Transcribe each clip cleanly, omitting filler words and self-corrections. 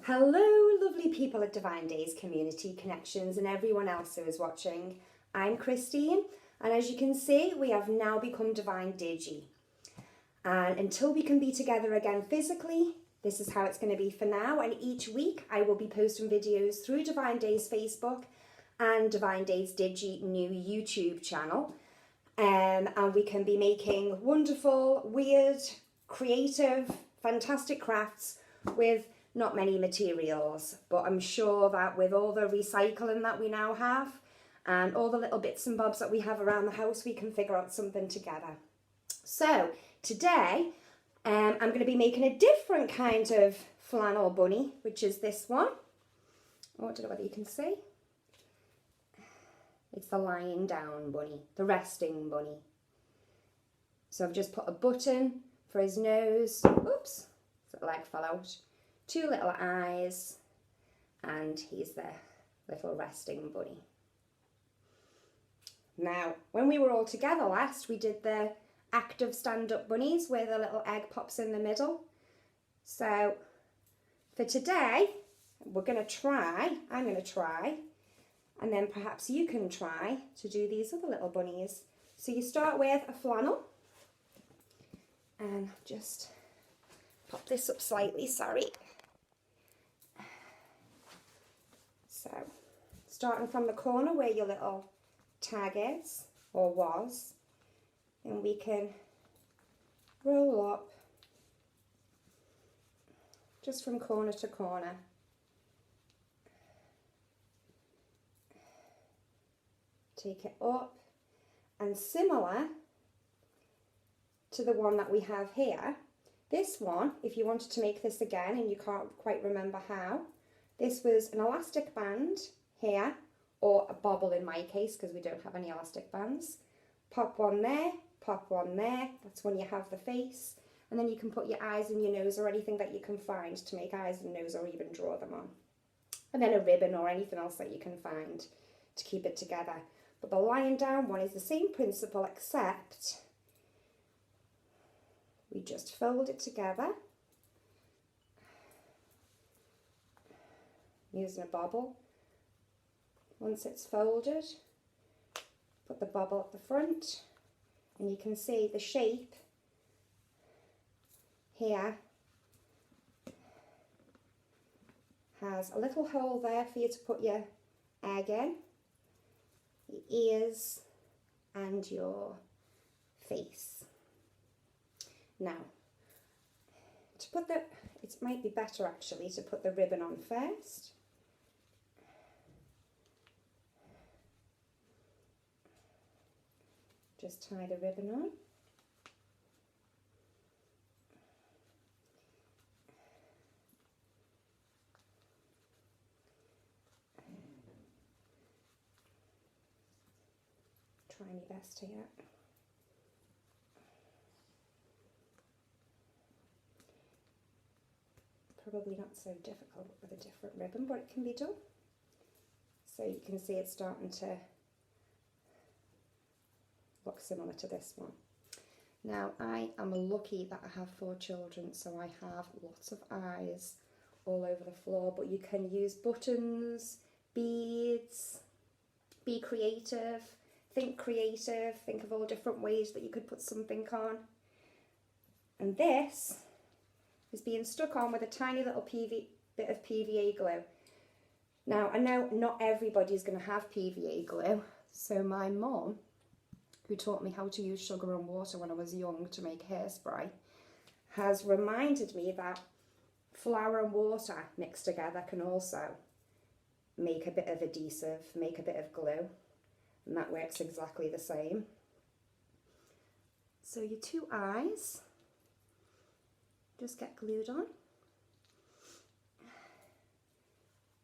Hello, lovely people at Divine Days Community Connections and everyone else who is watching. I'm Kristine, and as you can see, we have now become Divine Digi. And until we can be together again physically, this is how it's going to be for now. And each week I will be posting videos through Divine Days Facebook and Divine Days Digi new YouTube channel. And we can be making wonderful, weird, creative, fantastic crafts with not many materials, but I'm sure that with all the recycling that we now have and all the little bits and bobs that we have around the house, we can figure out something together. So today I'm going to be making a different kind of flannel bunny, which is this one. Oh, I don't know whether you can see. It's the lying down bunny, the resting bunny. So I've just put a button for his nose. Oops, the leg fell out. 2 little eyes, and he's the little resting bunny. Now, when we were all together last, we did the active stand-up bunnies where the little egg pops in the middle. So for today, I'm going to try, and then perhaps you can try to do these other little bunnies. So you start with a flannel, and just pop this up slightly, sorry. So, starting from the corner where your little tag is, or was, and we can roll up just from corner to corner. Take it up, and similar to the one that we have here, this one, if you wanted to make this again and you can't quite remember how, this was an elastic band here, or a bobble in my case because we don't have any elastic bands. Pop one there, that's when you have the face, and then you can put your eyes and your nose or anything that you can find to make eyes and nose or even draw them on. And then a ribbon or anything else that you can find to keep it together. But the lying down one is the same principle, except we just fold it together using a bobble. Once it's folded, put the bobble at the front, and you can see the shape here has a little hole there for you to put your egg in, your ears and your face. Now, to put the, it might be better actually to put the ribbon on first. Just tie the ribbon on. Try my best here. Probably not so difficult with a different ribbon, but it can be done. So you can see it's starting to look similar to this one. Now, I am lucky that I have 4 children, so I have lots of eyes all over the floor, but you can use buttons, beads, be creative, think of all different ways that you could put something on. And this is being stuck on with a tiny little bit of PVA glue. Now, I know not everybody's going to have PVA glue, so my mum, who taught me how to use sugar and water when I was young to make hairspray, has reminded me that flour and water mixed together can also make a bit of adhesive, make a bit of glue, and that works exactly the same. So your 2 eyes just get glued on.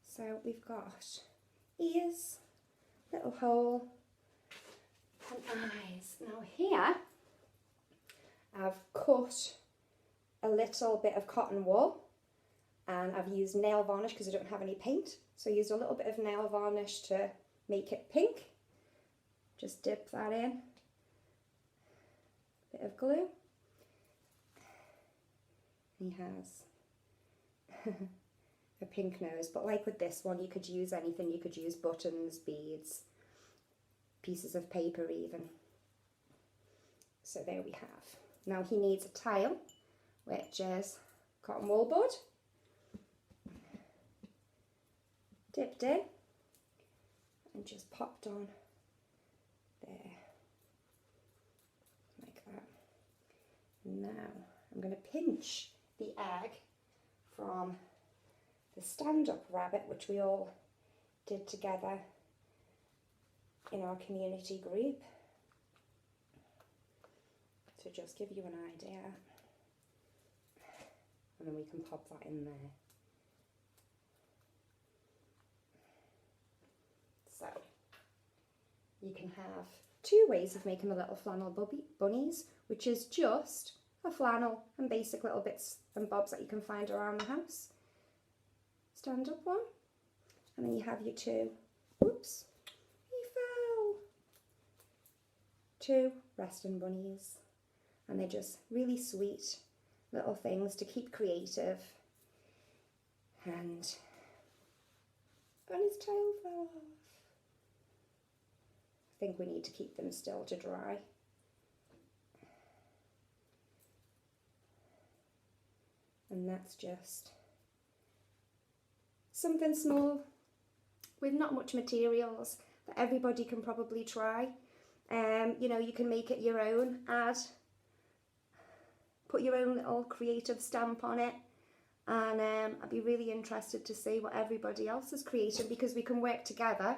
So we've got ears, little hole, and eyes. Now here I've cut a little bit of cotton wool, and I've used nail varnish because I don't have any paint. So I used a little bit of nail varnish to make it pink. Just dip that in, bit of glue. He has a pink nose, but like with this one, you could use anything. You could use buttons, beads, pieces of paper even. So there we have. Now he needs a tail, which is cotton wool bud, dipped in and just popped on there, like that. Now I'm going to pinch the egg from the stand-up rabbit, which we all did together in our community group, to just give you an idea, and then we can pop that in there. So you can have two ways of making the little flannel bunnies, which is just a flannel and basic little bits and bobs that you can find around the house. Stand up one, and then you have your two, oops, he fell, two resting bunnies, and they're just really sweet little things to keep creative. And his tail fell off. I think we need to keep them still to dry. And that's just something small with not much materials that everybody can probably try. You know, you can make it your own, put your own little creative stamp on it, and I'd be really interested to see what everybody else has created, because we can work together,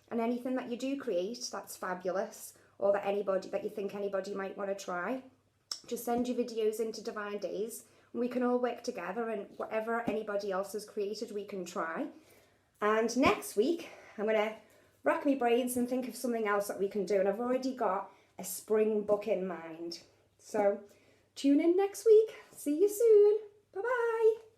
and anything that you do create that's fabulous, or that you think anybody might want to try, just send your videos into Divine Days. We can all work together, and whatever anybody else has created we can try. And next week I'm going to rack my brains and think of something else that we can do, and I've already got a spring book in mind. So tune in next week. See you soon. Bye bye.